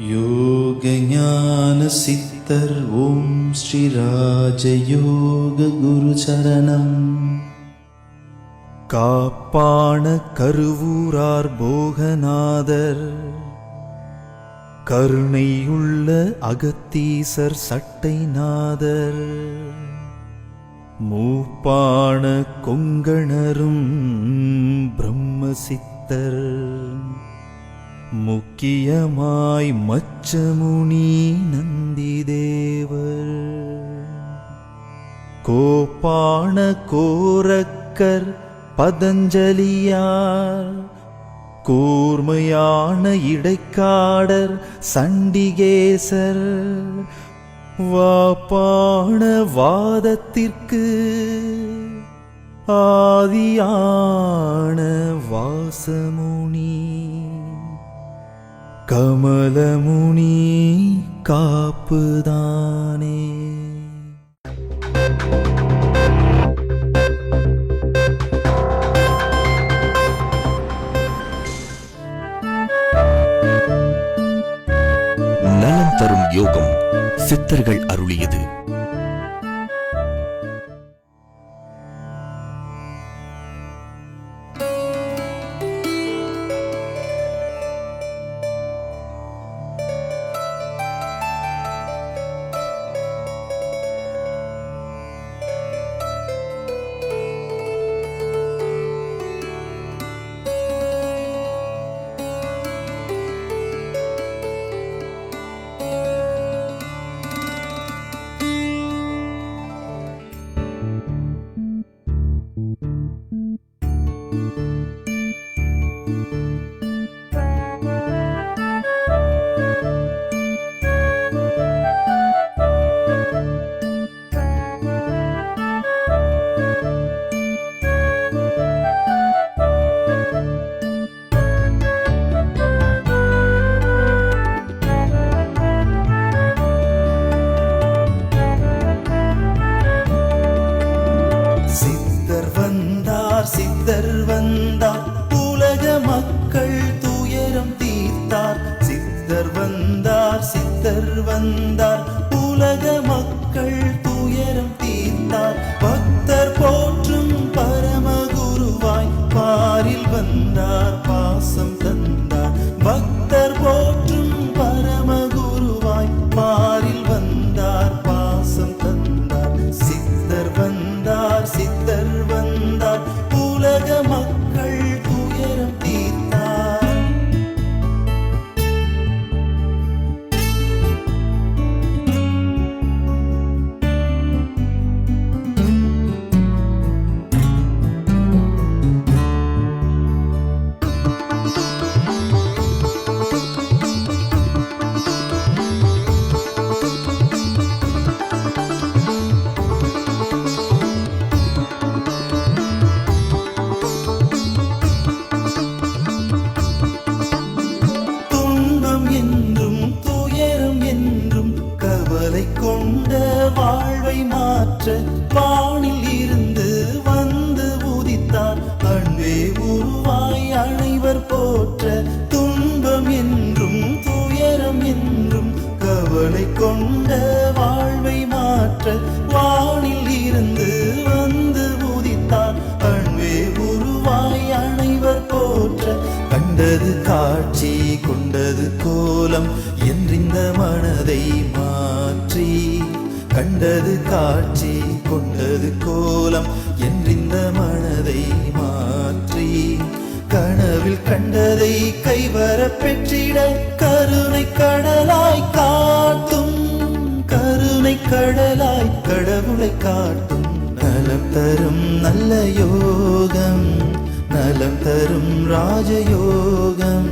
யோகஞான சித்தர் ஓம் ஸ்ரீ ராஜயோக குரு சரணம். காப்பான கருவூரார் போகநாதர், கருணையுள்ள அகத்தீசர் சட்டைநாதர், மூப்பான கொங்கணரும் பிரம்மசித்தர், முக்கியமாய் மச்சமுனி நந்திதேவர், கோப்பான கோரக்கர் பதஞ்சலியார், கூர்மையான இடைக்காடர் சண்டிகேசர், வாப்பான வாதத்திற்கு ஆதியான வாசமுனி, கமலமுனி காப்புதானே. நலம் தரும் யோகம் சித்தர்கள் அருளியது. சித்தர் வந்தார், உலக மக்கள் துயரம் தீர்த்தார். சித்தர் வந்தார், சித்தர் வந்தார், உலக மக்கள் துயரம் தீர்த்தார். பக்தர் போற்றும் பரமகுருவாய் பாரில் வந்தார், பாசம் தந்தார். பக்தர் போற்றும் பரமகுருவாய் பாரில் வந்தார், பாசம் தந்தார். சித்தர் வந்தார், சித்தர் வந்தார், உலக மக்கள் துயரம் தீர்த்தார். கொண்ட வாழ்வை மாற்ற வானில் இருந்து வந்து உதித்தார். அன்பே உருவாய் அனைவர் போற்ற, துன்பம் என்றும் துயரம் என்றும் கவலை கொண்ட வாழ்வை மாற்ற வானில் இருந்து வந்து உதித்தார். அன்பே உருவாய் அனைவர் போற்ற, கண்டது காட்சி கொண்டது கோலம் என்றிந்த மனதை மாற்றி, கண்டது காட்சி கொண்டது கோலம் என்றிந்த மனதை மாற்றி, கனவில் கண்டதை கைவர பெற்றிட கருணை கடலாய் காட்டும், கருணை கடலாய் கடவுளை காட்டும். நலம் தரும் நல்ல யோகம், நலம் தரும் ராஜயோகம்,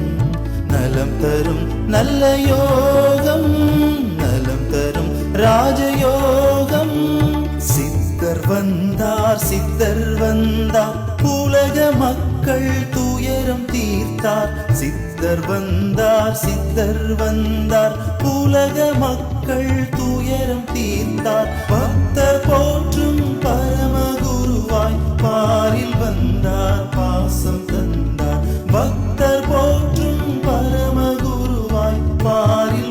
நலம் தரும் நல்ல யோகம், நலம் தரும் ராஜயோகம். சித்தர் வந்தார், சித்தர் வந்தார், உலக மக்கள் துயரம் தீர்த்தார். சித்தர் வந்தார், சித்தர் வந்தார், உலக மக்கள் துயரம் தீர்த்தார். பக்தர் போற்றும் பரமகுருவாய் பாரில் வந்தார், பாசம் தந்தார். பக்தர் போற்றும் பரமகுருவாய் பாரில்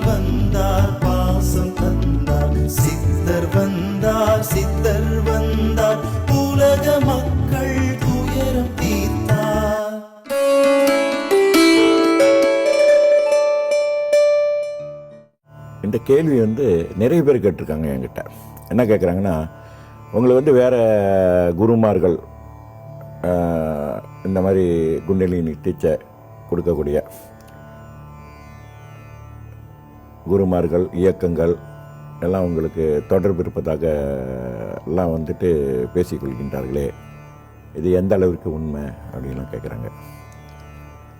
இந்த கேள்வி நிறைய பேர் கேட்டிருக்காங்க என்கிட்ட. என்ன கேட்குறாங்கன்னா, உங்களை வேறு குருமார்கள் இந்த மாதிரி குண்டலினி டீச்சர் கொடுக்கக்கூடிய குருமார்கள் இயக்கங்கள் எல்லாம் உங்களுக்கு தொடர்பு இருப்பதாக எல்லாம் பேசிக்கொள்கின்றார்களே, இது எந்த அளவிற்கு உண்மை அப்படின்லாம் கேட்குறாங்க.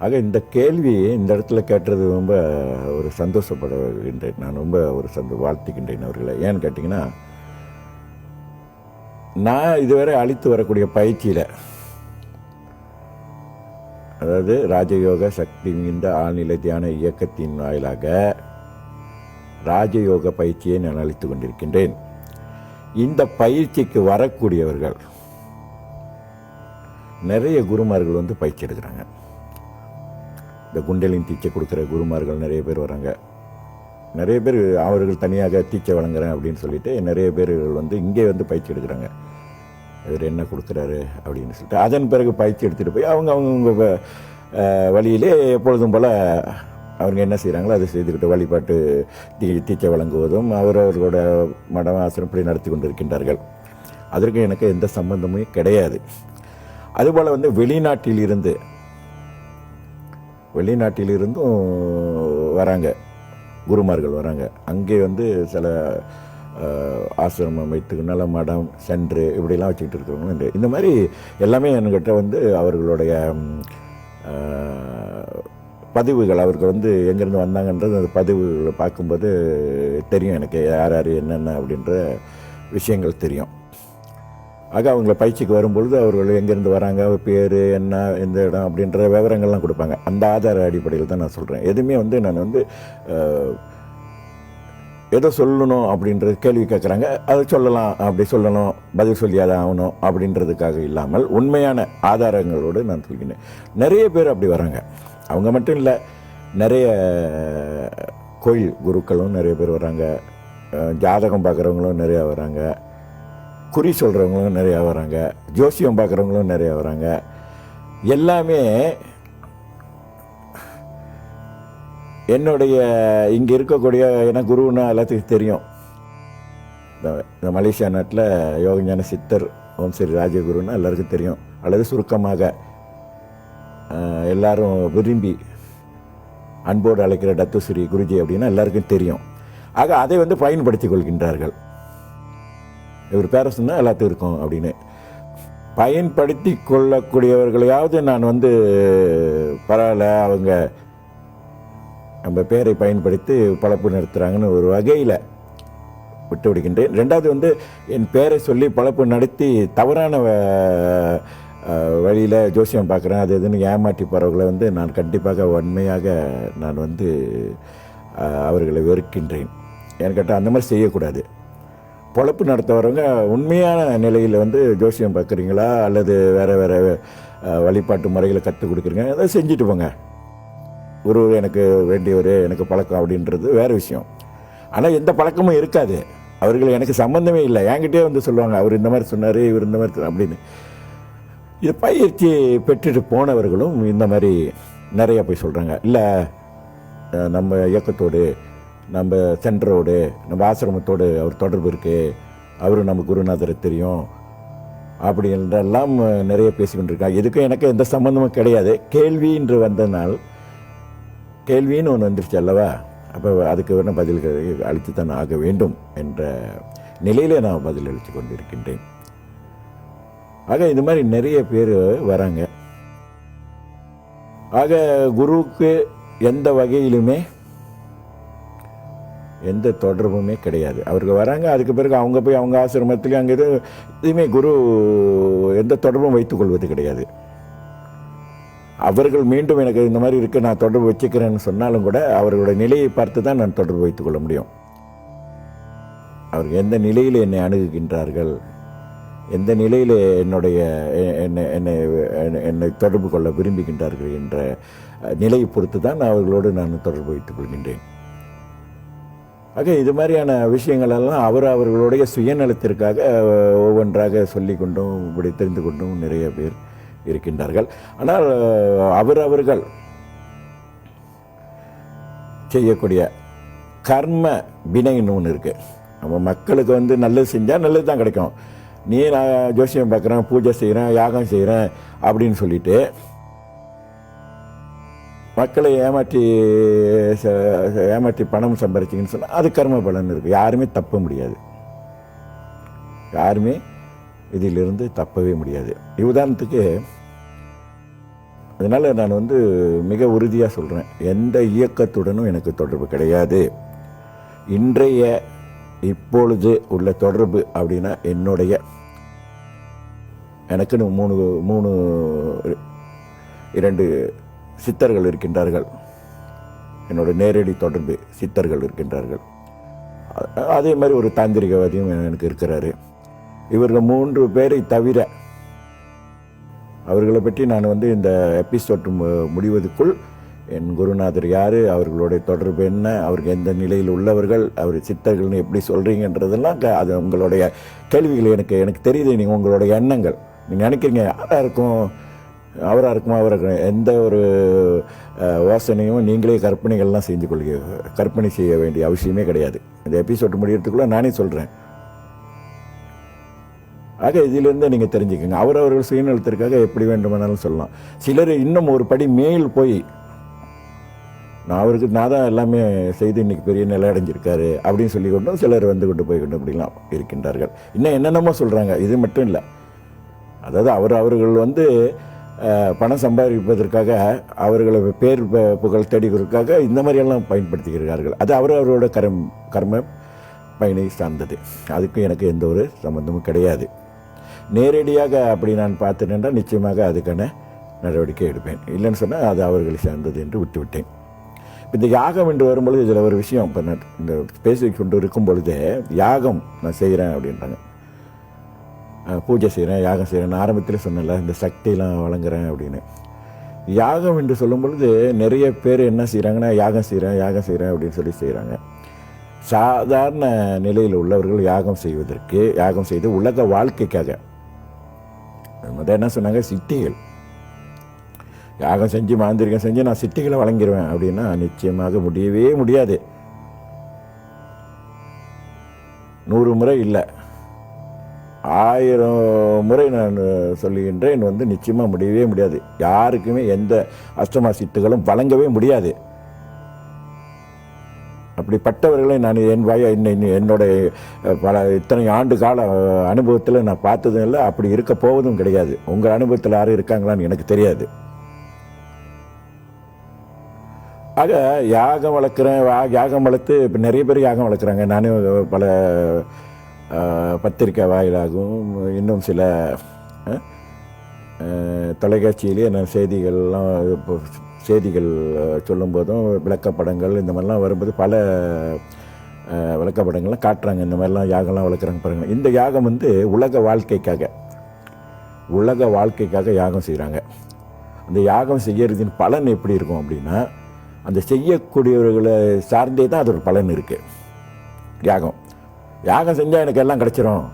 ஆக இந்த கேள்வி இந்த இடத்துல கேட்டது ரொம்ப ஒரு சந்தோஷப்படுகின்றேன். நான் ரொம்ப ஒரு வாழ்த்துக்கின்றேன் அவர்களை. ஏன்னு கேட்டிங்கன்னா, நான் இதுவரை அளித்து வரக்கூடிய பயிற்சியில், அதாவது ராஜயோக சக்தி மிகுந்த ஆழ்நிலை தியான இயக்கத்தின் வாயிலாக ராஜயோக பயிற்சியை நான் அளித்து கொண்டிருக்கின்றேன். இந்த பயிற்சிக்கு வரக்கூடியவர்கள் நிறைய குருமார்கள் பயிற்சி எடுக்கிறாங்க. இந்த குண்டலின் டீச்சை கொடுக்குற குருமார்கள் நிறைய பேர் வராங்க. நிறைய பேர் அவர்கள் தனியாக டீச்சை வழங்குறேன் அப்படின்னு சொல்லிட்டு நிறைய பேர்கள் இங்கே பயிற்சி எடுக்கிறாங்க. இவர் என்ன கொடுக்குறாரு அப்படின்னு சொல்லிட்டு அதன் பிறகு பயிற்சி எடுத்துகிட்டு போய் அவங்க வழியிலே எப்பொழுதும் போல் அவங்க என்ன செய்கிறாங்களோ அதை செய்துக்கிட்டு வழிபாட்டு டீச்சை வழங்குவதும் அவர்களோட மடம் ஆசிரம் இப்படி நடத்தி கொண்டிருக்கின்றார்கள். அதற்கு எனக்கு எந்த சம்பந்தமும் கிடையாது. அதுபோல் வெளிநாட்டிலிருந்தும் வராங்க குருமார்கள் வராங்க. அங்கே சில ஆசிரமம் வைத்து நல்ல மடம் சென்று இப்படிலாம் வச்சுக்கிட்டு இருக்கிறவங்க இந்த மாதிரி எல்லாமே என்கிட்ட அவர்களுடைய பதிவுகள், அவர்கள் எங்கேருந்து வந்தாங்கன்றது அந்த பதிவுகளை பார்க்கும்போது தெரியும் எனக்கு யார் யார் என்னென்ன அப்படின்ற விஷயங்கள் தெரியும். ஆக அவங்கள பயிற்சிக்கு வரும்பொழுது அவர்கள் எங்கேருந்து வராங்க, பேர் என்ன, எந்த இடம் அப்படின்ற விவரங்கள்லாம் கொடுப்பாங்க. அந்த ஆதார அடிப்படையில் தான் நான் சொல்கிறேன். எதுவுமே நான் ஏதோ சொல்லணும் அப்படின்றது கேள்வி கேட்குறாங்க, அதை சொல்லலாம், அப்படி சொல்லணும், பதில் சொல்லியாதான் ஆகணும் அப்படின்றதுக்காக இல்லாமல் உண்மையான ஆதாரங்களோடு நான் சொல்கிறேன். நிறைய பேர் அப்படி வராங்க. அவங்க மட்டும் இல்லை, நிறைய கோயில் குருக்களும் நிறைய பேர் வராங்க. ஜாதகம் பார்க்குறவங்களும் நிறையா வராங்க. குறி சொல்கிறவங்களும் நிறையா வராங்க. ஜோசியம் பார்க்குறவங்களும் நிறையா வராங்க. எல்லாமே என்னுடைய இங்கே இருக்கக்கூடிய ஏன்னா குருன்னா எல்லாத்துக்கும் தெரியும். இந்த மலேசியா நாட்டில் யோகஞான சித்தர் ஓம் ஸ்ரீ ராஜகுருன்னா எல்லாருக்கும் தெரியும். அல்லது சுருக்கமாக எல்லாரும் விரும்பி அன்போடு அழைக்கிற டத்து ஸ்ரீ குருஜி அப்படின்னா எல்லாருக்கும் தெரியும். ஆக அதை பயன்படுத்தி கொள்கின்றார்கள். இவர் பேர சொன்னால் எல்லாத்துக்கும் இருக்கும் அப்படின்னு பயன்படுத்தி கொள்ளக்கூடியவர்களையாவது நான் பரவாயில்ல, அவங்க நம்ம பேரை பயன்படுத்தி பழப்பு நடத்துகிறாங்கன்னு ஒரு வகையில் விட்டு விடுகின்றேன். ரெண்டாவது என் பேரை சொல்லி பழப்பு நடத்தி தவறான வழியில் ஜோசியம் பார்க்குறேன் அது எதுன்னு ஏமாற்றி போகிறவர்களை நான் கண்டிப்பாக உண்மையாக நான் அவர்களை வெறுக்கின்றேன். ஏன்னு கேட்டால் அந்த மாதிரி செய்யக்கூடாது. பொழப்பு நடத்துகிறவங்க உண்மையான நிலையில் ஜோசியம் பார்க்குறீங்களா அல்லது வேறு வேறு வழிபாட்டு முறைகளை கற்றுக் கொடுக்குறீங்க, அதை செஞ்சுட்டு போங்க. குரு எனக்கு வேண்டியவர், எனக்கு பழக்கம் அப்படின்றது வேறு விஷயம். ஆனால் எந்த பழக்கமும் இருக்காது. அவர்கள் எனக்கு சம்மந்தமே இல்லை, என்கிட்டே சொல்லுவாங்க, அவர் இந்த மாதிரி சொன்னார், இவர் இந்த மாதிரி அப்படின்னு. இது பயிற்சி பெற்றுட்டு போனவர்களும் இந்த மாதிரி நிறையா போய் சொல்கிறாங்க. இல்லை நம்ம இயக்கத்தோடு, நம்ம சென்டரோடு, நம்ம ஆசிரமத்தோடு அவர் தொடர்பு இருக்குது, அவரு நம்ம குருநாதரை தெரியும் அப்படின்றெல்லாம் நிறைய பேசிக்கொண்டிருக்காங்க. இதுக்கும் எனக்கு எந்த சம்மந்தமும் கிடையாது. கேள்வின்று வந்தனால் கேள்வின்னு ஒன்று வந்துருச்சு அல்லவா, அப்போ அதுக்கு வேணால் பதில் அளித்து தான் ஆக வேண்டும் என்ற நிலையிலே நான் பதில் அளித்து கொண்டிருக்கின்றேன். ஆக இது மாதிரி நிறைய பேர் வராங்க. ஆக குருவுக்கு எந்த வகையிலுமே எந்த தொடர்புமே கிடையாது. அவர்கள் வராங்க, அதுக்கு பிறகு அவங்க போய் அவங்க ஆசிரமத்துலேயும் அங்கே எதுவுமே குரு எந்த தொடர்பும் வைத்துக்கொள்வது கிடையாது. அவர்கள் மீண்டும் எனக்கு இந்த மாதிரி இருக்குது, நான் தொடர்பு வச்சுக்கிறேன்னு சொன்னாலும் கூட அவர்களுடைய நிலையை பார்த்து தான் நான் தொடர்பு வைத்துக்கொள்ள முடியும். அவர்கள் எந்த நிலையில் என்னை அணுகுகின்றார்கள், எந்த நிலையில் என்னை தொடர்பு கொள்ள விரும்புகின்றார்கள் என்ற நிலையை பொறுத்து தான் அவர்களோடு நான் தொடர்பு வைத்துக் கொள்கின்றேன். ஆக இது மாதிரியான விஷயங்களெல்லாம் அவர்களுடைய சுயநலத்திற்காக ஒவ்வொன்றாக சொல்லிக்கொண்டும் இப்படி தெரிந்து கொண்டும் நிறைய பேர் இருக்கின்றார்கள். ஆனால் அவர்கள் செய்யக்கூடிய கர்ம வினைன்னு ஒன்று இருக்குது. நம்ம மக்களுக்கு வந்து நல்லது செஞ்சால் நல்லது தான் கிடைக்கும். நீ நான் ஜோசியம் பார்க்குறேன், பூஜை செய்கிறேன், யாகம் செய்கிறேன் அப்படின்னு சொல்லிட்டு மக்களை ஏமாற்றி பணம் சம்பாதிச்சிங்கன்னு சொன்னால் அது கர்ம பலன் இருக்குது. யாருமே தப்ப முடியாது, யாருமே இதிலிருந்து தப்பவே முடியாது. உதாரணத்துக்கு அதனால் நான் வந்து மிக உறுதியாக சொல்கிறேன், எந்த இயக்கத்துடனும் எனக்கு தொடர்பு கிடையாது. இன்றைய இப்பொழுது உள்ள தொடர்பு அப்படின்னா எனக்குன்னு இரண்டு சித்தர்கள் இருக்கின்றார்கள். என்னோட நேரடி தொடர்பு சித்தர்கள் இருக்கின்றார்கள். அதே மாதிரி ஒரு தாந்திரிகவாதியும் எனக்கு இருக்கிறாரு. இவர்கள் 3 பேரை தவிர அவர்களை பற்றி நான் வந்து இந்த எபிசோட் முடிவதற்குள் என் குருநாதர் யார், அவர்களுடைய தொடர்பு என்ன, அவருக்கு எந்த நிலையில் உள்ளவர்கள், அவர் சித்தர்கள்னு எப்படி சொல்கிறீங்கன்றதெல்லாம் அது உங்களுடைய கேள்விகள் எனக்கு தெரியுது. நீங்கள் உங்களுடைய எண்ணங்கள், நீங்கள் நினைக்கிறீங்க யாராக இருக்கும், அவராக இருக்குமா, அவராக எந்த ஒரு யோசனையும் நீங்களே கற்பனைகள்லாம் கற்பனை செய்ய வேண்டிய அவசியமே கிடையாது. இந்த எபிசோட் முடியறதுக்குள்ளே நானே சொல்கிறேன். ஆக இதிலிருந்து நீங்கள் தெரிஞ்சுக்கோங்க. அவரவர்கள் சுயநலத்திற்காக எப்படி வேண்டுமானாலும் சொல்லலாம். சிலர் இன்னும் ஒரு படி மேல் போய் நான் தான் எல்லாமே செய்து இன்றைக்கி பெரிய நிலை அடைஞ்சிருக்காரு அப்படின்னு சொல்லி கொண்டும் சிலர் வந்து கொண்டு போய் கொண்டு அப்படிலாம் இருக்கின்றார்கள். இன்னும் என்னென்னமோ சொல்கிறாங்க. இது மட்டும் இல்லை, அதாவது அவர்கள் வந்து பணம் சம்பாதிப்பதற்காக, அவர்களை பேர் புகழ் தேடிக்கிறதுக்காக இந்த மாதிரியெல்லாம் பயன்படுத்திக்கிறார்கள். அது அவரோட கர்ம பயனை சார்ந்தது. அதுக்கு எனக்கு எந்த ஒரு சம்பந்தமும் கிடையாது. நேரடியாக அப்படி நான் பார்த்துட்டேன்றால் நிச்சயமாக அதுக்கான நடவடிக்கை எடுப்பேன். இல்லைன்னு சொன்னால் அது அவர்களை சார்ந்தது என்று விட்டுவிட்டேன். இந்த யாகம் என்று வரும்பொழுது இதில் ஒரு விஷயம், இப்போ நான் இந்த பேசிக்கொண்டு இருக்கும் பொழுதே யாகம் நான் செய்கிறேன் அப்படின்றாங்க. பூஜை செய்கிறேன், யாகம் செய்கிறேன். ஆரம்பத்தில் சொன்னல இந்த சக்தியெலாம் வழங்குறேன் அப்படின்னு. யாகம் என்று சொல்லும் பொழுது நிறைய பேர் என்ன செய்கிறாங்கன்னா யாகம் செய்கிறேன் அப்படின்னு சொல்லி செய்கிறாங்க. சாதாரண நிலையில் உள்ளவர்கள் யாகம் செய்து உலக வாழ்க்கைக்காக என்ன சொன்னாங்க, சித்திகள் யாகம் செஞ்சு மாந்திரிகம் செஞ்சு நான் சித்திகளை வழங்கிடுவேன் அப்படின்னா நிச்சயமாக முடியவே முடியாது. 100 முறை இல்லை, 1000 முறை நான் சொல்லுகின்றேன், வந்து நிச்சயமாக முடியவே முடியாது. யாருக்குமே எந்த அஷ்டமா சித்துகளும் வழங்கவே முடியாது. அப்படிப்பட்டவர்களை நான் என்னோட இத்தனை ஆண்டு கால அனுபவத்தில் நான் பார்த்ததும் இல்லை, அப்படி இருக்க போவதும் கிடையாது. உங்கள் அனுபவத்தில் யாரும் இருக்காங்களான்னு எனக்கு தெரியாது. ஆக யாகம் வளர்த்து இப்போ நிறைய பேர் யாகம் வளர்க்குறாங்க. நானும் பல பத்திரிக்கை வாயிலாகவும் இன்னும் சில தொலைக்காட்சியிலேயே நான் செய்திகள் சொல்லும்போதும் விளக்கப்படங்கள் இந்த மாதிரிலாம் வரும்போது பல விளக்கப்படங்கள்லாம் காட்டுறாங்க. இந்த மாதிரிலாம் யாகம்லாம் வளர்க்குறாங்க பாருங்கள். இந்த யாகம் வந்து உலக வாழ்க்கைக்காக யாகம் செய்கிறாங்க. அந்த யாகம் செய்யறதின் பலன் எப்படி இருக்கும் அப்படின்னா, அந்த செய்யக்கூடியவர்களை சார்ந்தே தான் அது ஒரு பலன் இருக்குது. யாகம் செஞ்சால் எனக்கு எல்லாம் கிடச்சிரும்,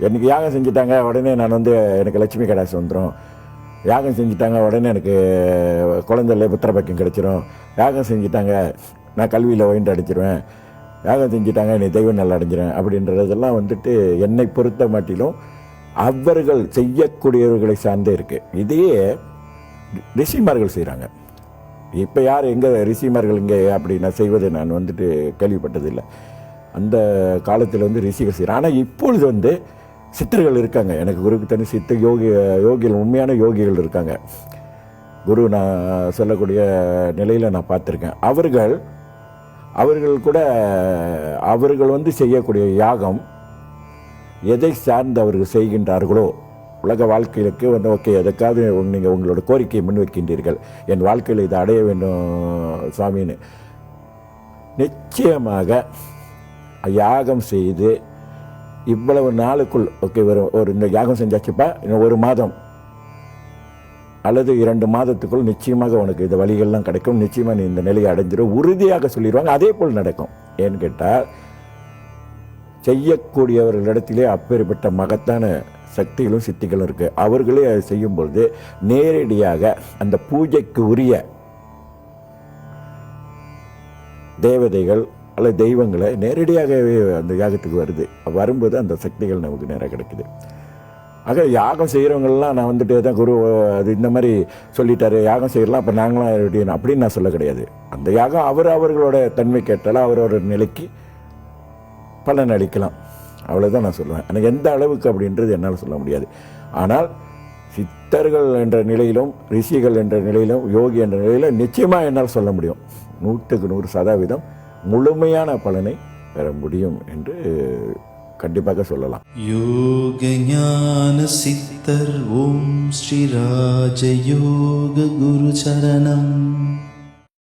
எனக்கு யாகம் செஞ்சுட்டாங்க உடனே நான் வந்து எனக்கு லட்சுமி கடாட்சம் வந்துடும், யாகம் செஞ்சுட்டாங்க உடனே எனக்கு குழந்தைல புத்திரபாக்கியம் கிடைச்சிரும், யாகம் செஞ்சுட்டாங்க நான் கல்வியில் ஒயிண்டு அடிச்சிருவேன், யாகம் செஞ்சுட்டாங்க நீ தெய்வம் நல்லா அடைஞ்சிருவேன் அப்படின்றதெல்லாம் வந்துட்டு என்னை பொறுத்த மாட்டிலும் அவர்கள் செய்யக்கூடியவர்களை சார்ந்தே இருக்குது. இதையே ரிஷிமார்கள் செய்கிறாங்க. இப்போ யார் எங்கே ரிஷிமார்கள் இங்கே அப்படி நான் செய்வதை நான் வந்துட்டு கேள்விப்பட்டதில்லை. அந்த காலத்தில் வந்து ரிஷிகள் செய்கிறாங்க. ஆனால் இப்பொழுது வந்து சித்தர்கள் இருக்காங்க. எனக்கு குருக்கு தனி யோகிகள், உண்மையான யோகிகள் இருக்காங்க. குரு நான் சொல்லக்கூடிய நிலையில் நான் பார்த்துருக்கேன். அவர்கள் கூட அவர்கள் வந்து செய்யக்கூடிய யாகம் எதை சார்ந்து அவர்கள் செய்கின்றார்களோ, உலக வாழ்க்கைக்கு வந்து ஓகே எதுக்காவது நீங்கள் உங்களோட கோரிக்கையை முன்வைக்கின்றீர்கள், என் வாழ்க்கையில் இதை அடைய வேண்டும் சுவாமின்னு, நிச்சயமாக யாகம் செய்து இவ்வளவு நாளுக்குள் ஓகே ஒரு இந்த யாகம் செஞ்சாச்சுப்பா, இன்னும் 1 மாதம் அல்லது 2 மாதத்துக்குள் நிச்சயமாக உனக்கு இந்த வழிகள்லாம் கிடைக்கும், நிச்சயமாக நீ இந்த நிலையை அடைஞ்சிடும் உறுதியாக சொல்லிடுவாங்க. அதே போல் நடக்கும். ஏன்னு கேட்டால் செய்யக்கூடியவர்களிடத்திலே அப்பேற்பட்ட மகத்தான சக்திகளும் சித்திகளும் இருக்குது. அவர்களே அதை செய்யும்பொழுது நேரடியாக அந்த பூஜைக்கு உரிய தேவதைகள் அல்லது தெய்வங்களை நேரடியாகவே அந்த யாகத்துக்கு வருது. வரும்போது அந்த சக்திகள் நமக்கு நேராக கிடைக்குது. ஆக யாகம் செய்கிறவங்கெல்லாம் நான் வந்துட்டு தான் குரு அது இந்த மாதிரி சொல்லிட்டாரு, யாகம் செய்யலாம் அப்போ நாங்களாம் எப்படின்னு அப்படின்னு நான் சொல்ல கிடையாது. அந்த யாகம் அவர்களோட தன்மை கேட்டாலும் அவரோட நிலைக்கு பலன் அளிக்கலாம், அவ்வளோதான் நான் சொல்லுவேன். எனக்கு எந்த அளவுக்கு அப்படின்றது என்னால் சொல்ல முடியாது. ஆனால் சித்தர்கள் என்ற நிலையிலும் ரிஷிகள் என்ற நிலையிலும் யோகி என்ற நிலையிலும் நிச்சயமாக என்னால் சொல்ல முடியும். 100% முழுமையான பலனை பெற முடியும் என்று கண்டிப்பாக சொல்லலாம். யோக ஞான சித்தர் ஓம் ஸ்ரீ ராஜயோக குரு சரணம்.